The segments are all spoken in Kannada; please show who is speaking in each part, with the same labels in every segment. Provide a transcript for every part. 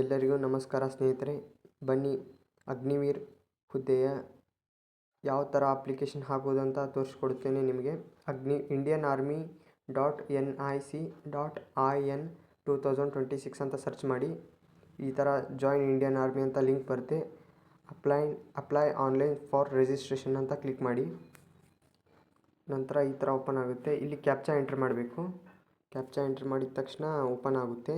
Speaker 1: ಎಲ್ಲರಿಗೂ ನಮಸ್ಕಾರ ಸ್ನೇಹಿತರೆ. ಬನ್ನಿ ಅಗ್ನಿವೀರ್ ಹುದ್ದೆಯ ಯಾವ ಥರ ಅಪ್ಲಿಕೇಶನ್ ಹಾಕೋದು ಅಂತ ತೋರಿಸ್ಕೊಡ್ತೇನೆ ನಿಮಗೆ. ಇಂಡಿಯನ್ ಆರ್ಮಿ .nic.in 2026 ಅಂತ ಸರ್ಚ್ ಮಾಡಿ. ಈ ಥರ ಜಾಯಿನ್ ಇಂಡಿಯನ್ ಆರ್ಮಿ ಅಂತ ಲಿಂಕ್ ಬರುತ್ತೆ. ಅಪ್ಲೈ ಆನ್ಲೈನ್ ಫಾರ್ ರಿಜಿಸ್ಟ್ರೇಷನ್ ಅಂತ ಕ್ಲಿಕ್ ಮಾಡಿ. ನಂತರ ಈ ಥರ ಓಪನ್ ಆಗುತ್ತೆ. ಇಲ್ಲಿ ಕ್ಯಾಪ್ಚಾ ಎಂಟ್ರ್ ಮಾಡಬೇಕು. ಕ್ಯಾಪ್ಚಾ ಎಂಟ್ರ್ ಮಾಡಿದ ತಕ್ಷಣ ಓಪನ್ ಆಗುತ್ತೆ.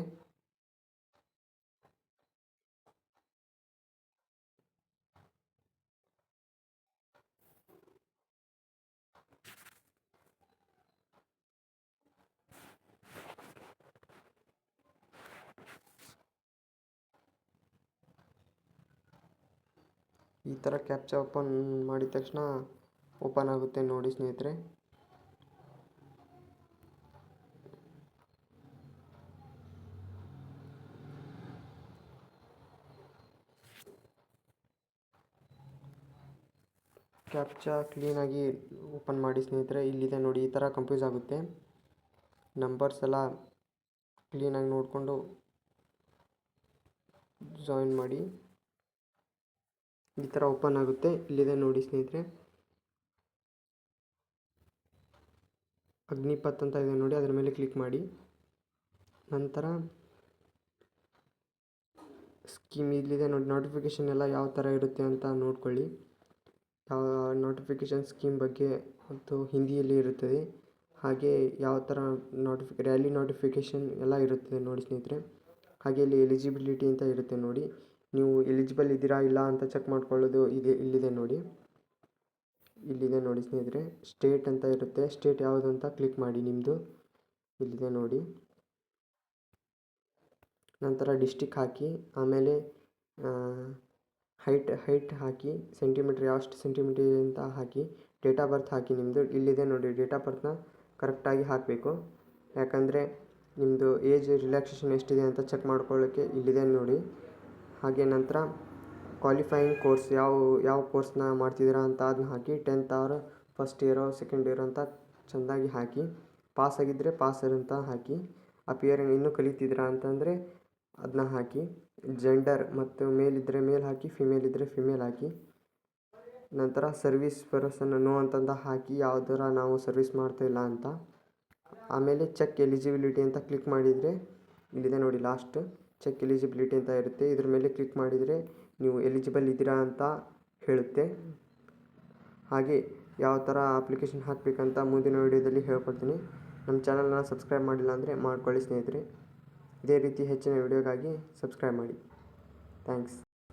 Speaker 1: ಈ ಥರ ಕ್ಯಾಪ್ಚಾ ಓಪನ್ ಮಾಡಿದ ತಕ್ಷಣ ಓಪನ್ ಆಗುತ್ತೆ ನೋಡಿ ಸ್ನೇಹಿತರೆ. ಕ್ಯಾಪ್ಚಾ ಕ್ಲೀನಾಗಿ ಓಪನ್ ಮಾಡಿ ಸ್ನೇಹಿತರೆ. ಇಲ್ಲಿದೆ ನೋಡಿ, ಈ ಥರ ಕಂಪ್ಯೂಸ್ ಆಗುತ್ತೆ. ನಂಬರ್ಸ್ ಎಲ್ಲ ಕ್ಲೀನಾಗಿ ನೋಡಿಕೊಂಡು ಜಾಯಿನ್ ಮಾಡಿ. ಈ ಥರ ಓಪನ್ ಆಗುತ್ತೆ. ಇಲ್ಲಿದೆ ನೋಡಿ ಸ್ನೇಹಿತರೆ, ಅಗ್ನಿಪಥ್ ಅಂತ ಇದೆ ನೋಡಿ, ಅದರ ಮೇಲೆ ಕ್ಲಿಕ್ ಮಾಡಿ. ನಂತರ ಸ್ಕೀಮ್ ಇಲ್ಲಿದೆ ನೋಡಿ, ನೋಟಿಫಿಕೇಷನ್ ಎಲ್ಲ ಯಾವ ಥರ ಇರುತ್ತೆ ಅಂತ ನೋಡ್ಕೊಳ್ಳಿ. ನೋಟಿಫಿಕೇಷನ್ ಸ್ಕೀಮ್ ಬಗ್ಗೆ ಮತ್ತು ಹಿಂದಿಯಲ್ಲಿ ಇರುತ್ತದೆ. ಹಾಗೆ ಯಾವ ಥರ ರ್ಯಾಲಿ ನೋಟಿಫಿಕೇಷನ್ ಎಲ್ಲ ಇರುತ್ತದೆ ನೋಡಿ ಸ್ನೇಹಿತರೆ. ಹಾಗೆ ಇಲ್ಲಿ ಎಲಿಜಿಬಿಲಿಟಿ ಅಂತ ಇರುತ್ತೆ ನೋಡಿ, ನೀವು ಎಲಿಜಿಬಲ್ ಇದ್ದೀರಾ ಇಲ್ಲ ಅಂತ ಚೆಕ್ ಮಾಡ್ಕೊಳ್ಳೋದು ಇಲ್ಲಿದೆ ನೋಡಿ. ಇಲ್ಲಿದೆ ನೋಡಿ ಸ್ನೇಹಿತರೆ, ಸ್ಟೇಟ್ ಅಂತ ಇರುತ್ತೆ. ಸ್ಟೇಟ್ ಯಾವುದು ಅಂತ ಕ್ಲಿಕ್ ಮಾಡಿ ನಿಮ್ಮದು. ಇಲ್ಲಿದೆ ನೋಡಿ. ನಂತರ ಡಿಸ್ಟಿಕ್ ಹಾಕಿ, ಆಮೇಲೆ ಹೈಟ್ ಹಾಕಿ, ಸೆಂಟಿಮೀಟ್ರ್ ಎಷ್ಟು ಸೆಂಟಿಮೀಟರ್ ಅಂತ ಹಾಕಿ, ಡೇಟ್ ಆಫ್ ಬರ್ತ್ ಹಾಕಿ ನಿಮ್ಮದು. ಇಲ್ಲಿದೆ ನೋಡಿ, ಡೇಟ್ ಆಫ್ ಬರ್ತ್ನ ಕರೆಕ್ಟಾಗಿ ಹಾಕಬೇಕು. ಯಾಕಂದರೆ ನಿಮ್ಮದು ಏಜ್ ರಿಲ್ಯಾಕ್ಸೇಷನ್ ಎಷ್ಟಿದೆ ಅಂತ ಚೆಕ್ ಮಾಡ್ಕೊಳ್ಳೋಕ್ಕೆ ಇಲ್ಲಿದೆ ನೋಡಿ. ಹಾಗೆ ನಂತರ ಕ್ವಾಲಿಫೈಯಿಂಗ್ ಕೋರ್ಸ್ ಯಾವ ಕೋರ್ಸ್ನ ಮಾಡ್ತಿದ್ದೀರಾ ಅಂತ ಅದನ್ನ ಹಾಕಿ. 10th ಆರ್ ಫಸ್ಟ್ ಇಯರೋ ಸೆಕೆಂಡ್ ಇಯರ್ ಅಂತ ಚೆಂದಾಗಿ ಹಾಕಿ. ಪಾಸ್ ಆಗಿದ್ದರೆ ಪಾಸ್ ಅಂತ ಹಾಕಿ. ಅಪಿಯರಿಂಗ್ ಇನ್ನೂ ಕಲಿತಿದ್ದೀರಾ ಅಂತಂದರೆ ಅದನ್ನ ಹಾಕಿ. ಜೆಂಡರ್ ಮತ್ತು ಮೇಲ್ ಇದ್ದರೆ ಮೇಲ್ ಹಾಕಿ, ಫಿಮೇಲ್ ಇದ್ದರೆ ಫಿಮೇಲ್ ಹಾಕಿ. ನಂತರ ಸರ್ವಿಸ್ ಪರ್ಸನ್ ನೋ ಅಂತಂದ ಹಾಕಿ, ಯಾವುದರ ನಾವು ಸರ್ವಿಸ್ ಮಾಡ್ತಾಯಿಲ್ಲ ಅಂತ. ಆಮೇಲೆ ಚೆಕ್ ಎಲಿಜಿಬಿಲಿಟಿ ಅಂತ ಕ್ಲಿಕ್ ಮಾಡಿದರೆ ಇಲ್ಲಿದೆ ನೋಡಿ, ಲಾಸ್ಟ್ ಚೆಕ್ ಎಲಿಜಿಬಿಲಿಟಿ ಅಂತ ಇರುತ್ತೆ. ಇದ್ರ ಮೇಲೆ ಕ್ಲಿಕ್ ಮಾಡಿದರೆ ನೀವು ಎಲಿಜಿಬಲ್ ಇದ್ದೀರಾ ಅಂತ ಹೇಳುತ್ತೆ. ಹಾಗೆ ಯಾವ ಥರ ಅಪ್ಲಿಕೇಶನ್ ಹಾಕಬೇಕಂತ ಮುಂದಿನ ವೀಡಿಯೋದಲ್ಲಿ ಹೇಳ್ಕೊಡ್ತೀನಿ. ನಮ್ಮ ಚಾನಲ್ನ ಸಬ್ಸ್ಕ್ರೈಬ್ ಮಾಡಿಲ್ಲ ಅಂದರೆ ಮಾಡ್ಕೊಳ್ಳಿ ಸ್ನೇಹಿತರೆ. ಇದೇ ರೀತಿ ಹೆಚ್ಚಿನ ವೀಡಿಯೋಗಾಗಿ ಸಬ್ಸ್ಕ್ರೈಬ್ ಮಾಡಿ. ಥ್ಯಾಂಕ್ಸ್.